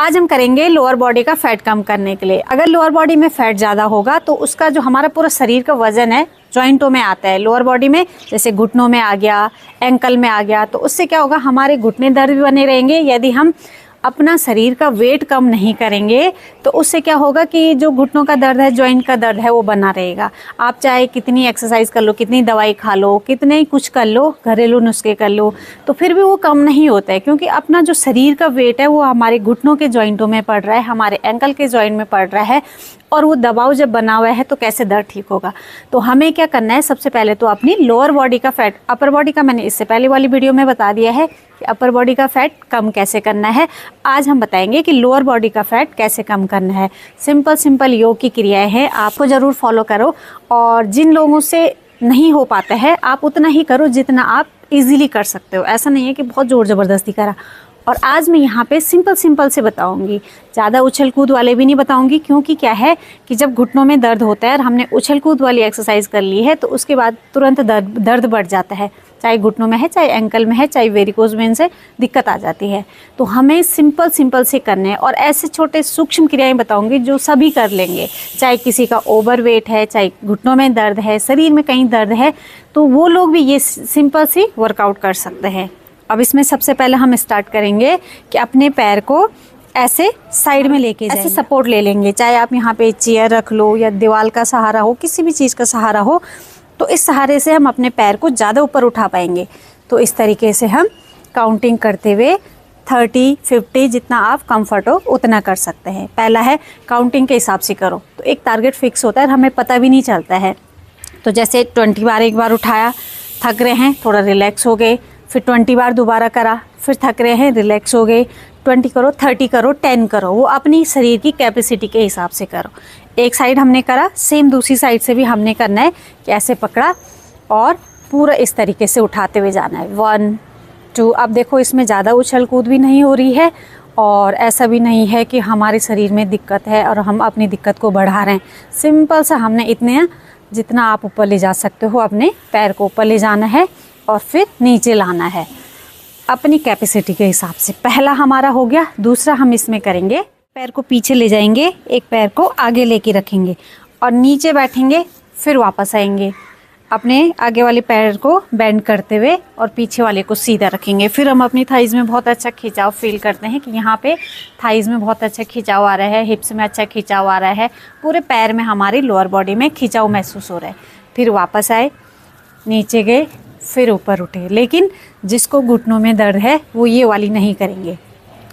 आज हम करेंगे लोअर बॉडी का फैट कम करने के लिए। अगर लोअर बॉडी में फैट ज़्यादा होगा तो उसका जो हमारा पूरा शरीर का वजन है जॉइंटों में आता है। लोअर बॉडी में जैसे घुटनों में आ गया, एंकल में आ गया, तो उससे क्या होगा, हमारे घुटने दर्द भी बने रहेंगे। यदि हम अपना शरीर का वेट कम नहीं करेंगे तो उससे क्या होगा कि जो घुटनों का दर्द है, जॉइंट का दर्द है, वो बना रहेगा। आप चाहे कितनी एक्सरसाइज कर लो, कितनी दवाई खा लो, कितने ही कुछ कर लो, घरेलू नुस्खे कर लो, तो फिर भी वो कम नहीं होता है, क्योंकि अपना जो शरीर का वेट है वो हमारे घुटनों के जॉइंटों में पड़ रहा है, हमारे एंकल के जॉइंट में पड़ रहा है, और वो दबाव जब बना हुआ है तो कैसे दर्द ठीक होगा। तो हमें क्या करना है, सबसे पहले तो अपनी लोअर बॉडी का फैट, अपर बॉडी का मैंने इससे पहले वाली वीडियो में बता दिया है कि अपर बॉडी का फैट कम कैसे करना है। आज हम बताएंगे कि लोअर बॉडी का फैट कैसे कम करना है। सिंपल योग की क्रियाएं हैं, आपको ज़रूर फॉलो करो। और जिन लोगों से नहीं हो पाता है आप उतना ही करो जितना आप इजीली कर सकते हो। ऐसा नहीं है कि बहुत ज़ोर ज़बरदस्ती करा। और आज मैं यहाँ पे सिंपल से बताऊँगी, ज़्यादा उछल कूद वाले भी नहीं बताऊँगी, क्योंकि क्या है कि जब घुटनों में दर्द होता है और हमने उछल कूद वाली एक्सरसाइज कर ली है तो उसके बाद तुरंत दर्द बढ़ जाता है, चाहे घुटनों में है, चाहे एंकल में है, चाहे वेरिकोज वेन से दिक्कत आ जाती है। तो हमें सिंपल से करने हैं, और ऐसे छोटे सूक्ष्म क्रियाएं बताऊंगी जो सभी कर लेंगे। चाहे किसी का ओवर वेट है, चाहे घुटनों में दर्द है, शरीर में कहीं दर्द है, तो वो लोग भी ये सिंपल सी वर्कआउट कर सकते हैं। अब इसमें सबसे पहले हम स्टार्ट करेंगे कि अपने पैर को ऐसे साइड में लेके ऐसे सपोर्ट ले लेंगे। चाहे आप यहाँ पे चेयर रख लो या दीवार का सहारा हो, किसी भी चीज़ का सहारा हो, तो इस सहारे से हम अपने पैर को ज़्यादा ऊपर उठा पाएंगे। तो इस तरीके से हम काउंटिंग करते हुए 30, 50 जितना आप कंफर्ट हो उतना कर सकते हैं। पहला है काउंटिंग के हिसाब से करो, तो एक टारगेट फिक्स होता है, हमें पता भी नहीं चलता है। तो जैसे 20 बार एक बार उठाया, थक रहे हैं, थोड़ा रिलैक्स हो गए, फिर 20 बार दोबारा करा, फिर थक रहे हैं, रिलैक्स हो गए, 20 करो, 30 करो, 10 करो, वो अपनी शरीर की कैपेसिटी के हिसाब से करो। एक साइड हमने करा, सेम दूसरी साइड से भी हमने करना है कि ऐसे पकड़ा और पूरा इस तरीके से उठाते हुए जाना है। 1, 2। अब देखो इसमें ज़्यादा उछल कूद भी नहीं हो रही है और ऐसा भी नहीं है कि हमारे शरीर में दिक्कत है और हम अपनी दिक्कत को बढ़ा रहे हैं। सिंपल सा हमने इतने जितना आप ऊपर ले जा सकते हो, अपने पैर को ऊपर ले जाना है और फिर नीचे लाना है अपनी कैपेसिटी के हिसाब से। पहला हमारा हो गया। दूसरा हम इसमें करेंगे, पैर को पीछे ले जाएंगे, एक पैर को आगे लेके रखेंगे और नीचे बैठेंगे, फिर वापस आएंगे, अपने आगे वाले पैर को बेंड करते हुए और पीछे वाले को सीधा रखेंगे। फिर हम अपनी थाइज़ में बहुत अच्छा खिंचाव फील करते हैं कि यहाँ पे थाइज़ में बहुत अच्छा खिंचाव आ रहा है, हिप्स में अच्छा खिंचाव आ रहा है, पूरे पैर में हमारी लोअर बॉडी में खिंचाव महसूस हो रहा है। फिर वापस आए, नीचे गए, फिर ऊपर उठे। लेकिन जिसको घुटनों में दर्द है वो ये वाली नहीं करेंगे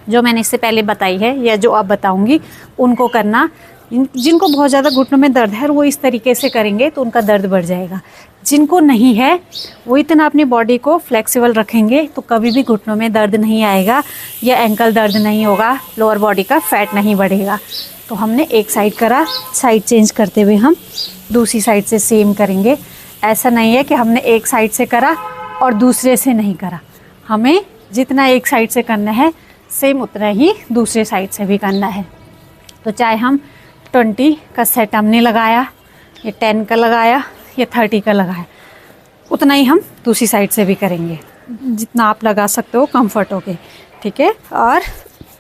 जो मैंने इससे पहले बताई है या जो अब बताऊंगी उनको करना। जिनको बहुत ज़्यादा घुटनों में दर्द है वो इस तरीके से करेंगे तो उनका दर्द बढ़ जाएगा। जिनको नहीं है वो इतना अपनी बॉडी को फ्लेक्सिबल रखेंगे तो कभी भी घुटनों में दर्द नहीं आएगा या एंकल दर्द नहीं होगा, लोअर बॉडी का फैट नहीं बढ़ेगा। तो हमने एक साइड करा, साइड चेंज करते हुए हम दूसरी साइड से सेम करेंगे। ऐसा नहीं है कि हमने एक साइड से करा और दूसरे से नहीं करा, हमें जितना एक साइड से करना है सेम उतना ही दूसरे साइड से भी करना है। तो चाहे हम 20 का सेट हमने लगाया या 10 का लगाया या 30 का लगाया, उतना ही हम दूसरी साइड से भी करेंगे, जितना आप लगा सकते हो कंफर्ट होके, ठीक है। और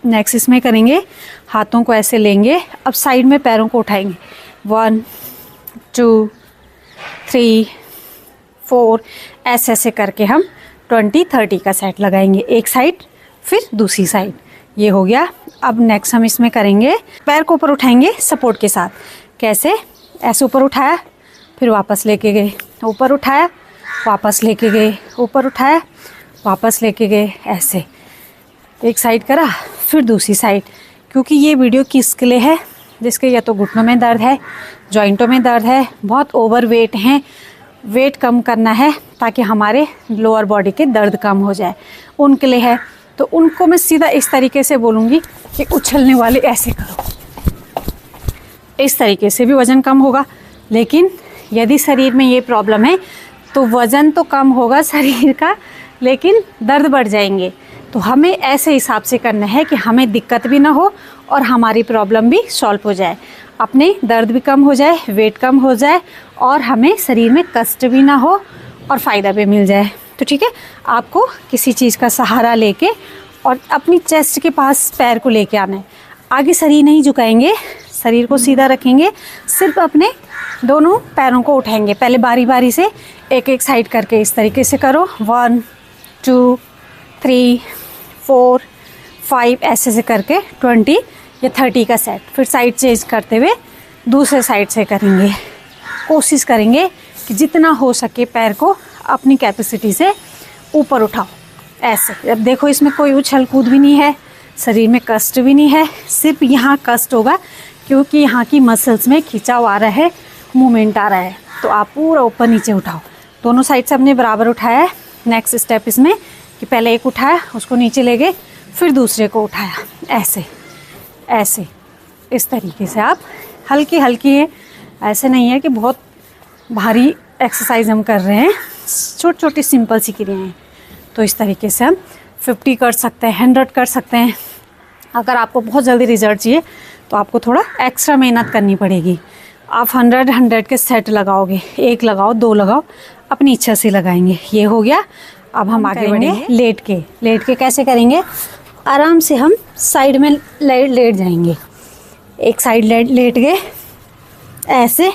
नेक्स्ट इसमें करेंगे, हाथों को ऐसे लेंगे, अब साइड में पैरों को उठाएंगे, 1, 2, 3, 4, ऐसे करके हम 20, 30 का सेट लगाएंगे, एक साइड फिर दूसरी साइड। ये हो गया। अब नेक्स्ट हम इसमें करेंगे, पैर को ऊपर उठाएंगे सपोर्ट के साथ। कैसे? ऐसे ऊपर उठाया, फिर वापस लेके गए, ऊपर उठाया, वापस लेके गए, ऊपर उठाया, वापस लेके गए, ऐसे एक साइड करा फिर दूसरी साइड। क्योंकि ये वीडियो किसके लिए है? जिसके या तो घुटनों में दर्द है, जॉइंटों में दर्द है, बहुत ओवर वेट हैं, वेट कम करना है ताकि हमारे लोअर बॉडी के दर्द कम हो जाए, उनके लिए है। तो उनको मैं सीधा इस तरीके से बोलूँगी कि उछलने वाले ऐसे करो, इस तरीके से भी वज़न कम होगा। लेकिन यदि शरीर में ये प्रॉब्लम है तो वज़न तो कम होगा शरीर का, लेकिन दर्द बढ़ जाएंगे। तो हमें ऐसे हिसाब से करना है कि हमें दिक्कत भी ना हो और हमारी प्रॉब्लम भी सॉल्व हो जाए, अपने दर्द भी कम हो जाए, वेट कम हो जाए और हमें शरीर में कष्ट भी ना हो और फ़ायदा भी मिल जाए। तो ठीक है, आपको किसी चीज़ का सहारा लेके और अपनी चेस्ट के पास पैर को लेके आना है। आगे शरीर नहीं झुकाएंगे, शरीर को सीधा रखेंगे, सिर्फ अपने दोनों पैरों को उठाएंगे। पहले बारी बारी से एक एक साइड करके इस तरीके से करो। 1 2 3 4 5 ऐसे से करके 20 या 30 का सेट। फिर साइड चेंज करते हुए दूसरे साइड से करेंगे। कोशिश करेंगे कि जितना हो सके पैर को अपनी कैपेसिटी से ऊपर उठाओ ऐसे। अब देखो इसमें कोई उछल कूद भी नहीं है, शरीर में कष्ट भी नहीं है, सिर्फ यहाँ कष्ट होगा क्योंकि यहाँ की मसल्स में खिंचाव आ रहा है, मूवमेंट आ रहा है। तो आप पूरा ऊपर नीचे उठाओ। दोनों साइड से अपने बराबर उठाया है। नेक्स्ट स्टेप इसमें कि पहले एक उठाया, उसको नीचे ले गए, फिर दूसरे को उठाया, ऐसे ऐसे इस तरीके से। आप हल्की हल्की है, ऐसे नहीं है कि बहुत भारी एक्सरसाइज हम कर रहे हैं, छोटी छोटी सिंपल सी क्रियाएं हैं। तो इस तरीके से हम 50 कर सकते हैं, 100 कर सकते हैं। अगर आपको बहुत जल्दी रिजल्ट चाहिए तो आपको थोड़ा एक्स्ट्रा मेहनत करनी पड़ेगी। आप 100 के सेट लगाओगे, 1 लगाओ, 2 लगाओ, अपनी इच्छा से लगाएंगे। ये हो गया। अब हम आगे बढ़ेंगे लेट के कैसे करेंगे। आराम से हम साइड में लेट जाएंगे। एक साइड लेट गए, ऐसे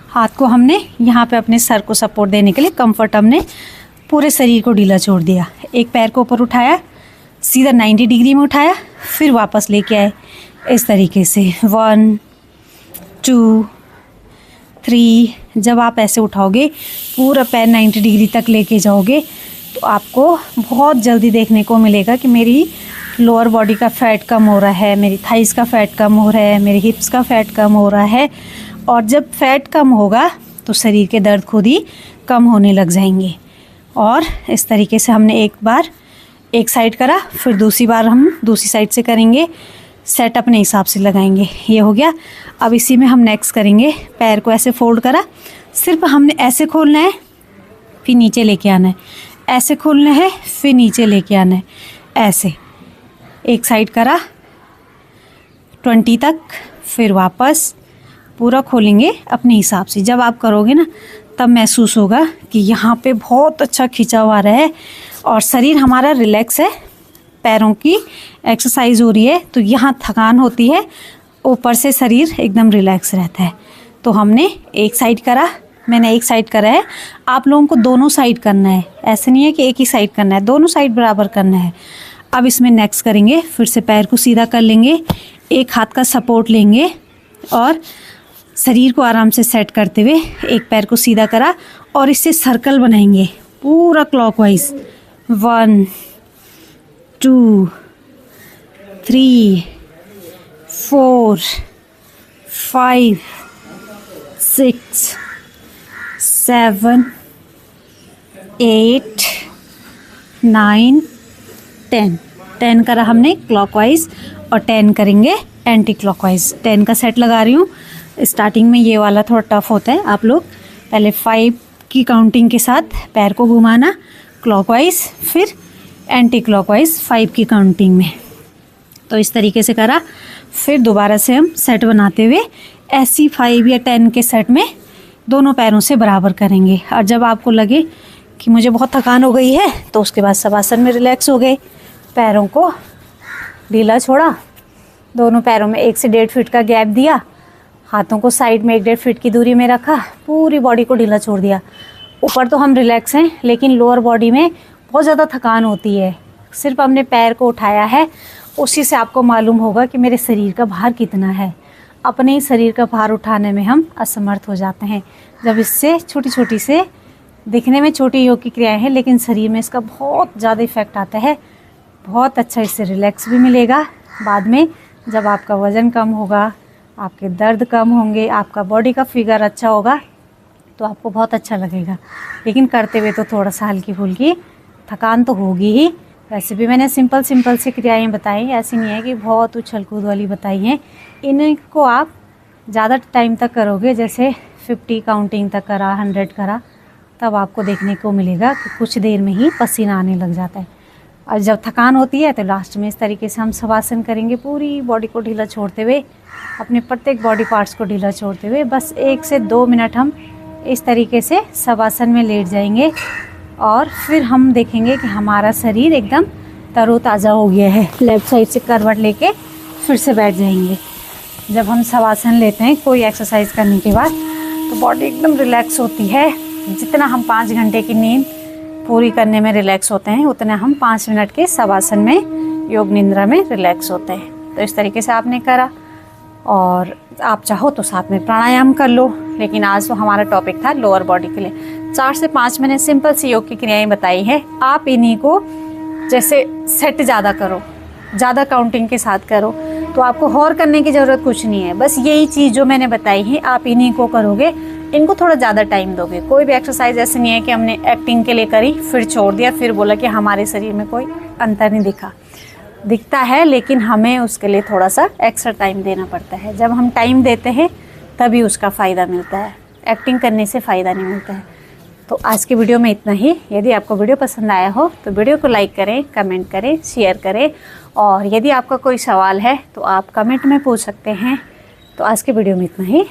हाथ को हमने यहाँ पे अपने सर को सपोर्ट देने के लिए कंफर्ट, हमने पूरे शरीर को ढीला छोड़ दिया। एक पैर को ऊपर उठाया, सीधा 90 डिग्री में उठाया, फिर वापस लेके आए इस तरीके से। 1 2 3। जब आप ऐसे उठाओगे, पूरा पैर 90 डिग्री तक लेके जाओगे तो आपको बहुत जल्दी देखने को मिलेगा कि मेरी लोअर बॉडी का फैट कम हो रहा है, मेरी थाइस का फैट कम हो रहा है, मेरे हिप्स का फैट कम हो रहा है। और जब फैट कम होगा तो शरीर के दर्द खुद ही कम होने लग जाएंगे। और इस तरीके से हमने एक बार एक साइड करा, फिर दूसरी बार हम दूसरी साइड से करेंगे। सेट अपने हिसाब से लगाएंगे। ये हो गया। अब इसी में हम नेक्स्ट करेंगे। पैर को ऐसे फोल्ड करा, सिर्फ हमने ऐसे खोलना है, फिर नीचे लेके आना है, ऐसे खोलना है, फिर नीचे लेके आना है, ऐसे। एक साइड करा 20 तक, फिर वापस पूरा खोलेंगे अपने हिसाब से। जब आप करोगे ना तब महसूस होगा कि यहाँ पे बहुत अच्छा खिंचाव आ रहा है और शरीर हमारा रिलैक्स है। पैरों की एक्सरसाइज हो रही है तो यहाँ थकान होती है, ऊपर से शरीर एकदम रिलैक्स रहता है। तो हमने एक साइड करा, मैंने एक साइड करा है, आप लोगों को दोनों साइड करना है। ऐसे नहीं है कि एक ही साइड करना है, दोनों साइड बराबर करना है। अब इसमें नेक्स्ट करेंगे, फिर से पैर को सीधा कर लेंगे, एक हाथ का सपोर्ट लेंगे और शरीर को आराम से सेट करते हुए एक पैर को सीधा करा और इससे सर्कल बनाएंगे पूरा क्लॉकवाइज। 1 2 3 4 5 6 7 8 9 10 करा हमने क्लॉकवाइज और 10 करेंगे एंटी क्लॉकवाइज। 10 का सेट लगा रही हूँ। स्टार्टिंग में ये वाला थोड़ा टफ होता है। आप लोग पहले 5 की काउंटिंग के साथ पैर को घुमाना क्लॉकवाइज, फिर एंटी क्लॉकवाइज 5 की काउंटिंग में। तो इस तरीके से करा। फिर दोबारा से हम सेट बनाते हुए ऐसी 5 या 10 के सेट में दोनों पैरों से बराबर करेंगे। और जब आपको लगे कि मुझे बहुत थकान हो गई है तो उसके बाद शवासन में रिलैक्स हो गए, पैरों को ढीला छोड़ा, दोनों पैरों में 1 से 1.5 फीट का गैप दिया, हाथों को साइड में 1-1.5 फीट की दूरी में रखा, पूरी बॉडी को ढीला छोड़ दिया। ऊपर तो हम रिलैक्स हैं लेकिन लोअर बॉडी में बहुत ज़्यादा थकान होती है। सिर्फ हमने पैर को उठाया है, उसी से आपको मालूम होगा कि मेरे शरीर का भार कितना है। अपने ही शरीर का भार उठाने में हम असमर्थ हो जाते हैं। जब इससे छोटी छोटी से दिखने में छोटी योग की क्रियाएँ हैं लेकिन शरीर में इसका बहुत ज़्यादा इफेक्ट आता है। बहुत अच्छा इससे रिलैक्स भी मिलेगा। बाद में जब आपका वज़न कम होगा, आपके दर्द कम होंगे, आपका बॉडी का फिगर अच्छा होगा तो आपको बहुत अच्छा लगेगा। लेकिन करते हुए तो थोड़ा सा हल्की फुल्की थकान तो होगी ही। वैसे भी मैंने सिंपल सी क्रियाएं बताई, ऐसी नहीं है कि बहुत उछल कूद वाली बताई हैं। इनको आप ज़्यादा टाइम तक करोगे, जैसे 50 काउंटिंग तक करा, 100 करा, तब आपको देखने को मिलेगा कि कुछ देर में ही पसीना आने लग जाता है। और जब थकान होती है तो लास्ट में इस तरीके से हम शवासन करेंगे, पूरी बॉडी को ढीला छोड़ते हुए, अपने प्रत्येक बॉडी पार्ट्स को ढीला छोड़ते हुए बस 1 से 2 मिनट हम इस तरीके से शवासन में लेट जाएंगे। और फिर हम देखेंगे कि हमारा शरीर एकदम तरोताज़ा हो गया है। लेफ़्ट साइड से करवट लेके फिर से बैठ जाएंगे। जब हम शवासन लेते हैं कोई एक्सरसाइज करने के बाद तो बॉडी एकदम रिलैक्स होती है। जितना हम 5 घंटे की नींद पूरी करने में रिलैक्स होते हैं, उतना हम 5 मिनट के शवासन में, योग निद्रा में रिलैक्स होते हैं। तो इस तरीके से आपने करा, और आप चाहो तो साथ में प्राणायाम कर लो। लेकिन आज तो हमारा टॉपिक था लोअर बॉडी के लिए। 4 से 5 मैंने सिंपल सी योग की क्रियाएं बताई है। आप इन्हीं को जैसे सेट ज़्यादा करो, ज़्यादा काउंटिंग के साथ करो, तो आपको और करने की ज़रूरत कुछ नहीं है। बस यही चीज़ जो मैंने बताई है आप इन्हीं को करोगे, इनको थोड़ा ज़्यादा टाइम दोगे। कोई भी एक्सरसाइज ऐसे नहीं है कि हमने एक्टिंग के लिए करी फिर छोड़ दिया, फिर बोला कि हमारे शरीर में कोई अंतर नहीं दिखता है, लेकिन हमें उसके लिए थोड़ा सा एक्स्ट्रा टाइम देना पड़ता है। जब हम टाइम देते हैं तभी उसका फ़ायदा मिलता है, एक्टिंग करने से फ़ायदा नहीं मिलता है। तो आज की वीडियो में इतना ही। यदि आपको वीडियो पसंद आया हो तो वीडियो को लाइक करें, कमेंट करें, शेयर करें, और यदि आपका कोई सवाल है तो आप कमेंट में पूछ सकते हैं। तो आज की वीडियो में इतना ही।